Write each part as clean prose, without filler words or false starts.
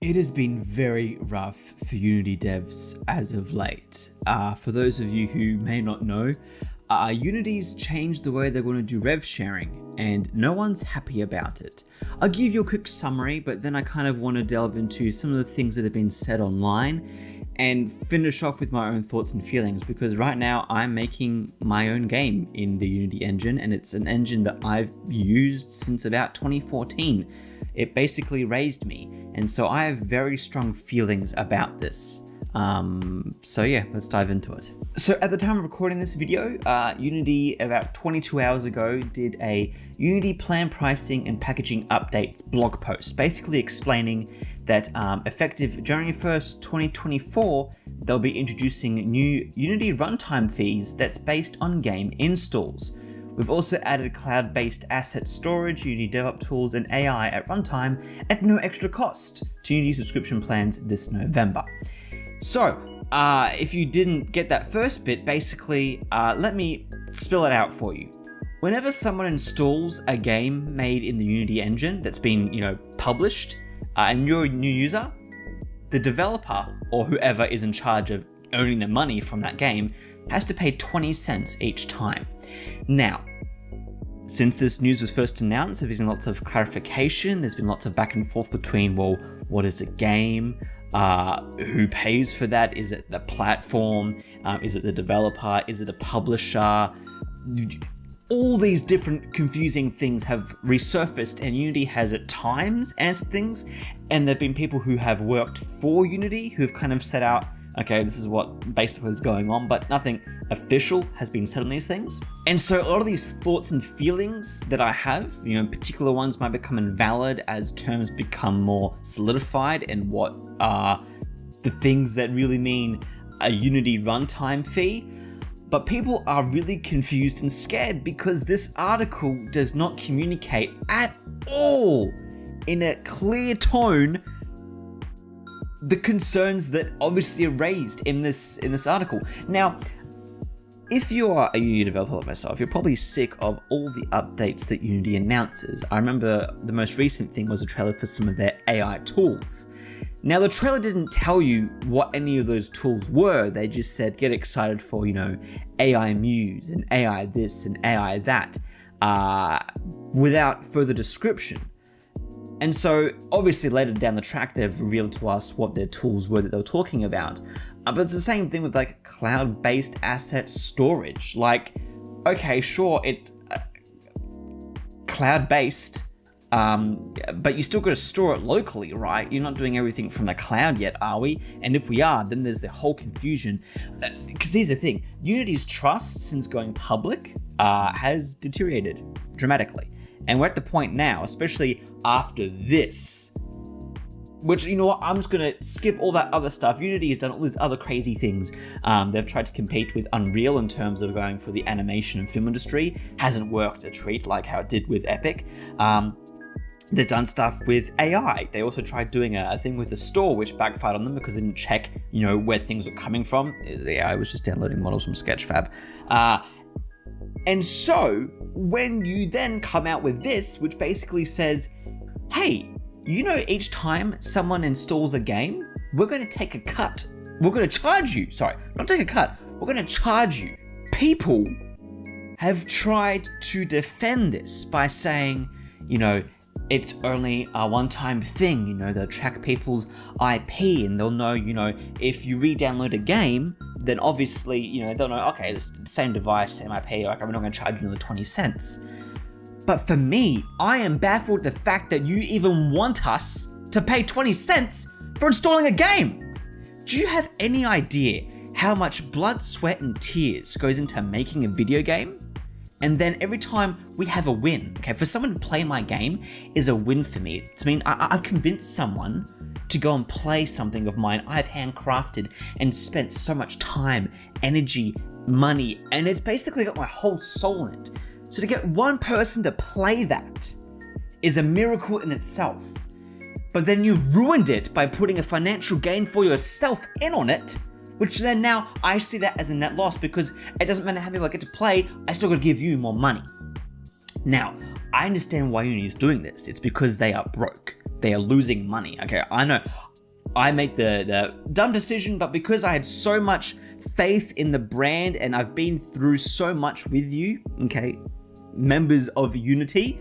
It has been very rough for Unity devs as of late. For those of you who may not know, Unity's changed the way they're going to do rev sharing, and no one's happy about it. I'll give you a quick summary, but then I kind of want to delve into some of the things that have been said online and finish off with my own thoughts and feelings, because right now I'm making my own game in the Unity engine, and it's an engine that I've used since about 2014. It basically raised me, and so I have very strong feelings about this. So yeah, let's dive into it. So at the time of recording this video, Unity about 22 hours ago did a Unity plan pricing and packaging updates blog post, basically explaining that effective January 1st, 2024, they'll be introducing new Unity runtime fees that's based on game installs. We've also added cloud-based asset storage, Unity DevOps tools, and AI at runtime at no extra cost to Unity subscription plans this November. So, if you didn't get that first bit, basically, let me spell it out for you. Whenever someone installs a game made in the Unity engine that's been, published, and you're a new user, the developer, or whoever is in charge of owning the money from that game, has to pay 20 cents each time. Now, since this news was first announced, there's been lots of clarification, there's been lots of back and forth between, well, what is a game? Who pays for that? Is it the platform? Is it the developer? Is it a publisher? All these different confusing things have resurfaced, and Unity has at times answered things, and there have been people who have worked for Unity who've kind of set out, okay, this is what basically is going on, but nothing official has been said on these things. And so a lot of these thoughts and feelings that I have, particular ones might become invalid as terms become more solidified and what are the things that really mean a Unity runtime fee. But people are really confused and scared because this article does not communicate at all in a clear tone the concerns that obviously are raised in this article. Now, if you are a Unity developer like myself, you're probably sick of all the updates that Unity announces. I remember the most recent thing was a trailer for some of their AI tools. Now, the trailer didn't tell you what any of those tools were. They just said, get excited for, AI Muse and AI this and AI that, without further description. And so, obviously, later down the track, they've revealed to us what their tools were that they were talking about. But it's the same thing with cloud-based asset storage. Okay, sure, it's cloud-based, but you still got to store it locally, right? You're not doing everything from the cloud yet, are we? And if we are, then there's the whole confusion. Because here's the thing, Unity's trust since going public has deteriorated dramatically. And we're at the point now, especially after this, which, you know what, I'm just gonna skip all that other stuff. Unity has done all these other crazy things. They've tried to compete with Unreal in terms of going for the animation and film industry. Hasn't worked a treat like how it did with Epic. They've done stuff with AI. They also tried doing a thing with the store, which backfired on them because they didn't check, where things were coming from. The AI was just downloading models from Sketchfab. And so, when you then come out with this, which basically says, hey, each time someone installs a game, we're going to take a cut. We're going to charge you. Sorry, not take a cut. We're going to charge you. People have tried to defend this by saying, it's only a one-time thing. They'll track people's IP and they'll know, if you re-download a game, then obviously, they'll know, okay, it's the same device, same IP, I'm not going to charge you another 20 cents. But for me, I am baffled at the fact that you even want us to pay 20 cents for installing a game. Do you have any idea how much blood, sweat, and tears goes into making a video game? And then every time we have a win, okay, for someone to play my game is a win for me. It's I've convinced someone to go and play something of mine I've handcrafted and spent so much time, energy, money, and it's basically got my whole soul in it. So to get one person to play that is a miracle in itself. But then you've ruined it by putting a financial gain for yourself in on it, which then now I see that as a net loss because it doesn't matter how many I get to play, I still gotta give you more money. Now, I understand why Unity is doing this. It's because they are broke. They are losing money. Okay, I know. I made the dumb decision, but because I had so much faith in the brand and I've been through so much with you, okay, members of Unity,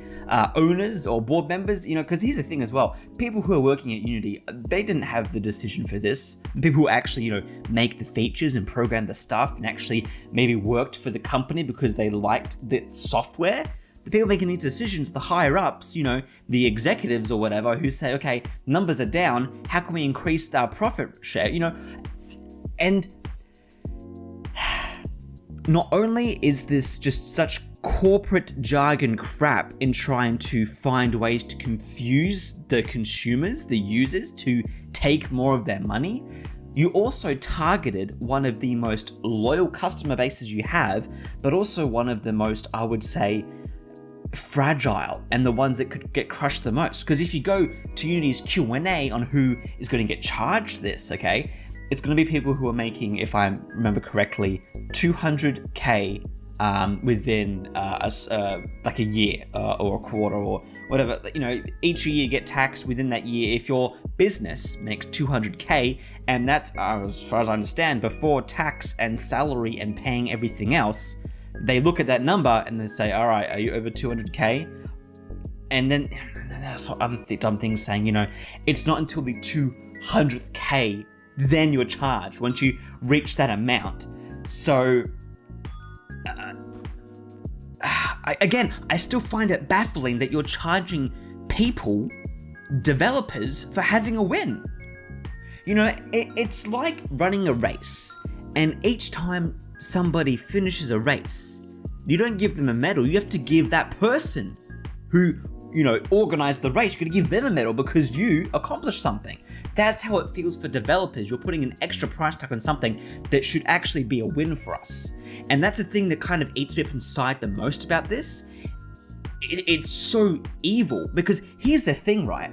owners or board members, you know, because here's the thing as well, people who are working at Unity, they didn't have the decision for this. The people who actually, you know, make the features and program the stuff and actually maybe worked for the company because they liked the software, the people making these decisions, the higher ups, you know, the executives or whatever, who say, okay, numbers are down, how can we increase our profit share, you know? And not only is this just such corporate jargon crap in trying to find ways to confuse the consumers, the users, to take more of their money, you also targeted one of the most loyal customer bases you have, but also one of the most, I would say, fragile and the ones that could get crushed the most. Because if you go to Unity's Q&A on who is going to get charged this, okay, it's going to be people who are making, if I remember correctly, 200K within like a year or a quarter or whatever. You know, each year you get taxed within that year if your business makes 200K, and that's, as far as I understand, before tax and salary and paying everything else. They look at that number and they say, all right, are you over 200K? And then there's other dumb things saying, you know, it's not until the 200th K then you're charged, once you reach that amount. So, I still find it baffling that you're charging people, developers, for having a win. You know, it's like running a race, and each time somebody finishes a race, you don't give them a medal, you have to give that person who, you know, organized the race, you're gonna give them a medal because you accomplished something. That's how it feels for developers. You're putting an extra price tag on something that should actually be a win for us. And that's the thing that kind of eats me up inside the most about this. It's so evil, because here's the thing, right?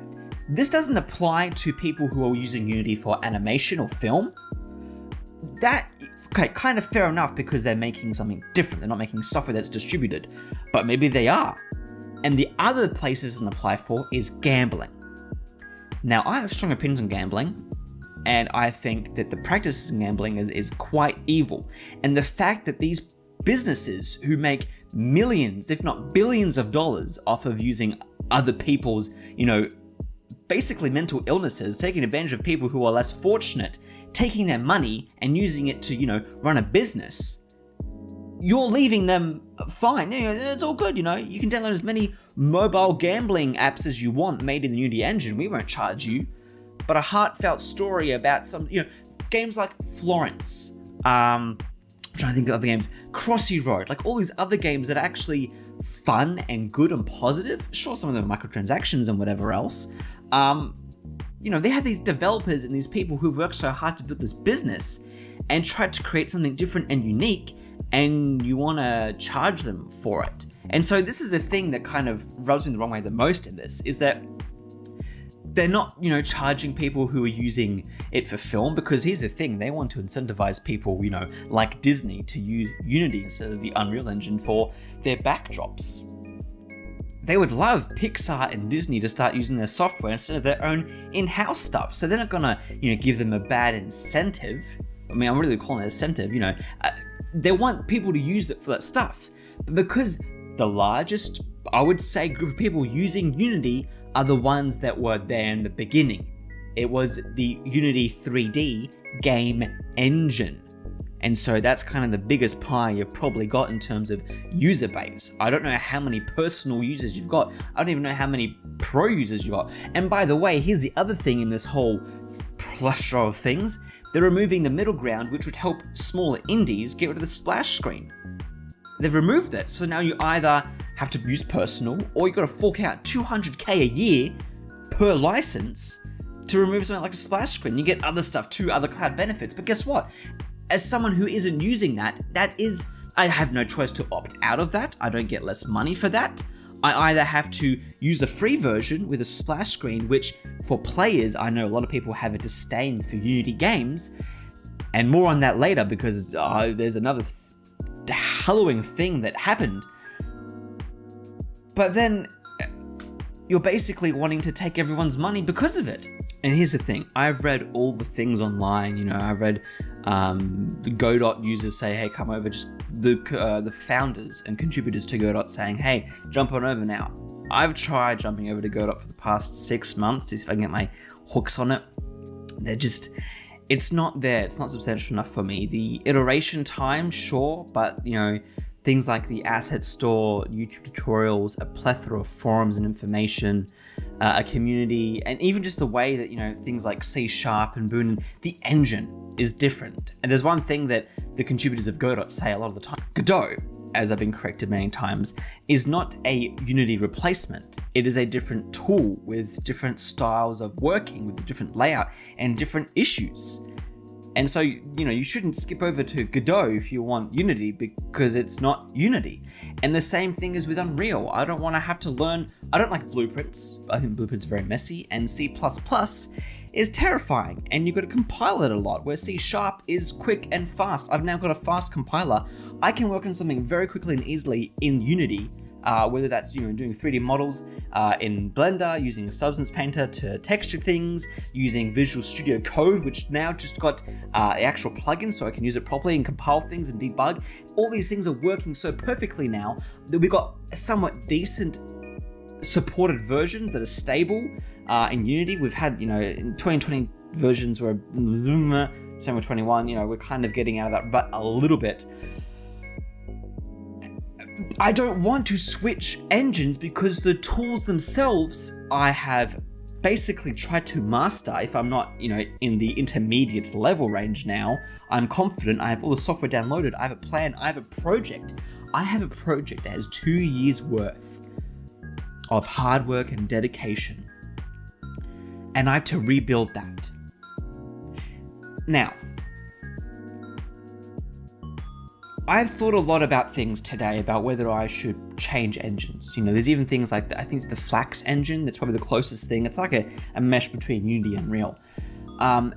This doesn't apply to people who are using Unity for animation or film. That, okay, kind of fair enough, because they're making something different. They're not making software that's distributed, but maybe they are. And the other place this doesn't apply for is gambling. Now, I have strong opinions on gambling, and I think that the practice in gambling is quite evil. And the fact that these businesses who make millions, if not billions of dollars off of using other people's, you know, basically mental illnesses, taking advantage of people who are less fortunate, taking their money and using it to, you know, run a business, you're leaving them fine. You know, it's all good, you know. You can download as many mobile gambling apps as you want made in the Unity engine. We won't charge you. But a heartfelt story about some, you know, games like Florence, I'm trying to think of other games, Crossy Road, like all these other games that are actually fun and good and positive. Sure, some of them are microtransactions and whatever else. You know, they have these developers and these people who work so hard to build this business and tried to create something different and unique, and you want to charge them for it. And so this is the thing that kind of rubs me the wrong way the most in this, is that they're not, you know, charging people who are using it for film, because here's the thing, they want to incentivize people, you know, like Disney to use Unity instead of the Unreal Engine for their backdrops. They would love Pixar and Disney to start using their software instead of their own in-house stuff. So they're not gonna, you know, give them a bad incentive. I mean, I'm really calling it incentive, you know. They want people to use it for that stuff. But because the largest, I would say, group of people using Unity are the ones that were there in the beginning. It was the Unity 3D game engine. And so that's kind of the biggest pie you've probably got in terms of user base. I don't know how many personal users you've got. I don't even know how many pro users you've got. And by the way, here's the other thing in this whole plethora of things. They're removing the middle ground, which would help smaller indies get rid of the splash screen. They've removed that, so now you either have to use personal, or you've got to fork out 200K a year per license to remove something like a splash screen. You get other stuff too, other cloud benefits, but guess what? As someone who isn't using that, I have no choice to opt out of that. I don't get less money for that. I either have to use a free version with a splash screen, which for players, I know a lot of people have a disdain for Unity games, and more on that later, because there's another hallowing thing that happened. But then you're basically wanting to take everyone's money because of it. And here's the thing, I've read all the things online, you know, I've read the Godot users say, hey, come over, just the founders and contributors to Godot saying, hey, jump on over now. I've tried jumping over to Godot for the past 6 months to see if I can get my hooks on it. They're just, it's not there, it's not substantial enough for me. The iteration time, sure, but you know, things like the asset store, YouTube tutorials, a plethora of forums and information, a community, and even just the way that, you know, things like C# and Boon, the engine is different. And there's one thing that the contributors of Godot say a lot of the time. Godot, as I've been corrected many times, is not a Unity replacement. It is a different tool with different styles of working, with a different layout and different issues. And so, you know, you shouldn't skip over to Godot if you want Unity, because it's not Unity. And the same thing is with Unreal. I don't want to have to learn, I don't like Blueprints. I think Blueprints are very messy, and C++ is terrifying, and you've got to compile it a lot, where C# is quick and fast. I've now got a fast compiler. I can work on something very quickly and easily in Unity, whether that's, you know, doing 3D models in Blender, using Substance Painter to texture things, using Visual Studio Code, which now just got the actual plugin so I can use it properly and compile things and debug. All these things are working so perfectly now that we've got somewhat decent supported versions that are stable in Unity. We've had, you know, in 2020 versions were same with 21, you know, we're kind of getting out of that rut a little bit. I don't want to switch engines because the tools themselves I have basically tried to master. If I'm not, you know, in the intermediate level range now, I'm confident, I have all the software downloaded, I have a plan, I have a project. I have a project that has 2 years worth of hard work and dedication, and I have to rebuild that. Now, I've thought a lot about things today about whether I should change engines. You know, there's even things like, I think it's the Flax engine, that's probably the closest thing. It's like a mesh between Unity and Unreal. And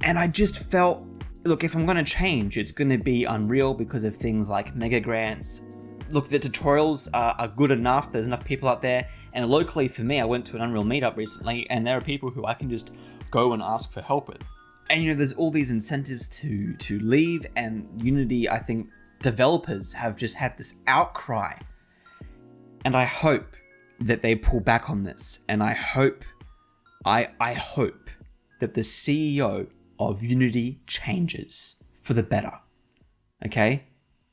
I just felt, look, if I'm gonna change, it's gonna be Unreal because of things like mega grants. Look, the tutorials are good enough, there's enough people out there. And locally for me, I went to an Unreal meetup recently, and there are people who I can just go and ask for help with. And you know, there's all these incentives to leave, and Unity, I think developers have just had this outcry. And I hope that they pull back on this. And I hope that the CEO of Unity changes for the better. Okay?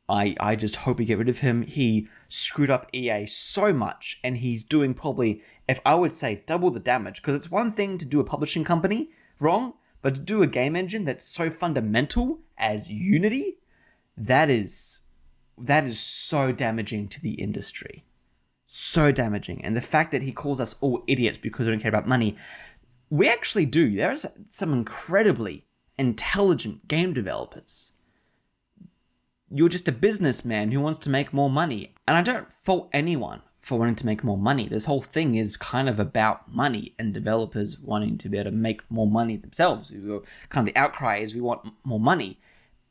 I just hope we get rid of him. He screwed up EA so much, and he's doing probably, if I would say, double the damage. Because it's one thing to do a publishing company wrong, but to do a game engine that's so fundamental as Unity, that is so damaging to the industry. So damaging. And the fact that he calls us all idiots because we don't care about money, we actually do. There's some incredibly intelligent game developers. You're just a businessman who wants to make more money. And I don't fault anyone for wanting to make more money. This whole thing is kind of about money and developers wanting to be able to make more money themselves. Kind of the outcry is we want more money.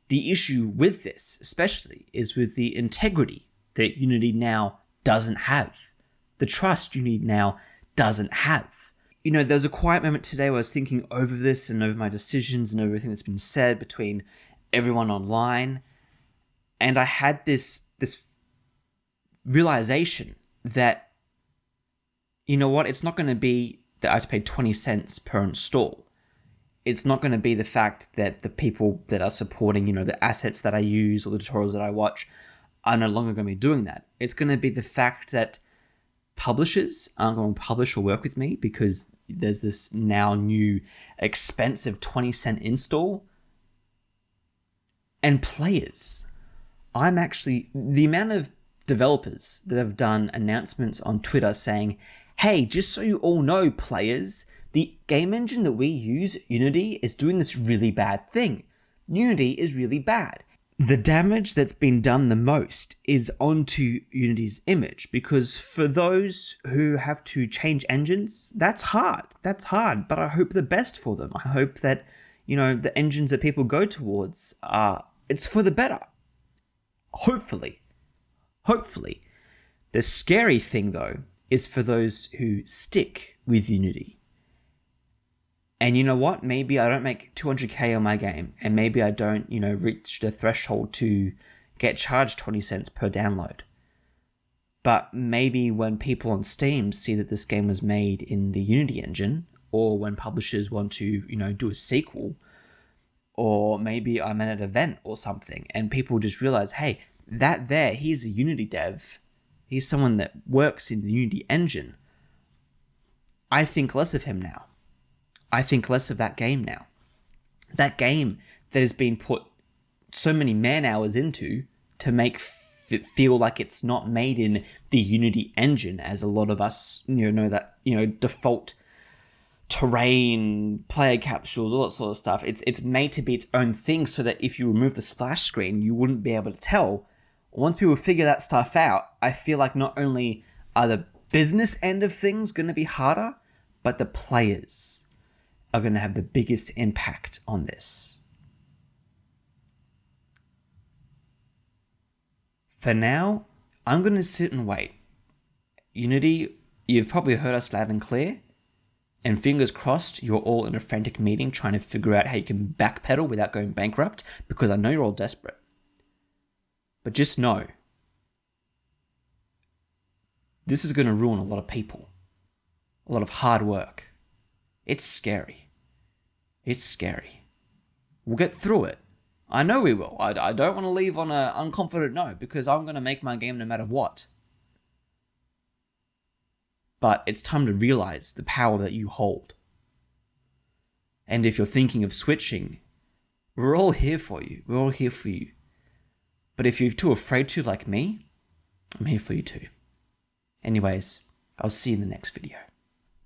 The issue with this, especially, is with the integrity that Unity now doesn't have. The trust Unity now doesn't have. You know, there was a quiet moment today where I was thinking over this and over my decisions and over everything that's been said between everyone online. And I had this realization that, you know what, it's not going to be that I have to pay 20 cents per install. It's not going to be the fact that the people that are supporting, you know, the assets that I use or the tutorials that I watch are no longer going to be doing that. It's going to be the fact that publishers aren't going to publish or work with me because there's this now new expensive 20-cent install. And players. I'm actually, the amount of developers that have done announcements on Twitter saying, hey, just so you all know, players, the game engine that we use, Unity, is doing this really bad thing. Unity is really bad. The damage that's been done the most is onto Unity's image, because for those who have to change engines, that's hard. That's hard, but I hope the best for them. I hope that, you know, the engines that people go towards it's for the better. Hopefully. The scary thing, though, is for those who stick with Unity. And you know what? Maybe I don't make 200k on my game, and maybe I don't, reach the threshold to get charged 20 cents per download. But maybe when people on Steam see that this game was made in the Unity engine, or when publishers want to, do a sequel, or maybe I'm at an event or something, and people just realize, hey, he's a Unity dev. He's someone that works in the Unity engine. I think less of him now. I think less of that game now. That game that has been put so many man hours into to make it feel like it's not made in the Unity engine, as a lot of us know that default terrain, player capsules, all that sort of stuff. It's made to be its own thing, so that if you remove the splash screen, you wouldn't be able to tell. Once people figure that stuff out, I feel like not only are the business end of things going to be harder, but the players are going to have the biggest impact on this. For now, I'm going to sit and wait. Unity, you've probably heard us loud and clear, and fingers crossed you're all in a frantic meeting trying to figure out how you can backpedal without going bankrupt, because I know you're all desperate. But just know, this is going to ruin a lot of people. A lot of hard work. It's scary. It's scary. We'll get through it. I know we will. I don't want to leave on an unconfident note, because I'm going to make my game no matter what. But it's time to realize the power that you hold. And if you're thinking of switching, we're all here for you. We're all here for you. But if you're too afraid to, like me, I'm here for you too. Anyways, I'll see you in the next video.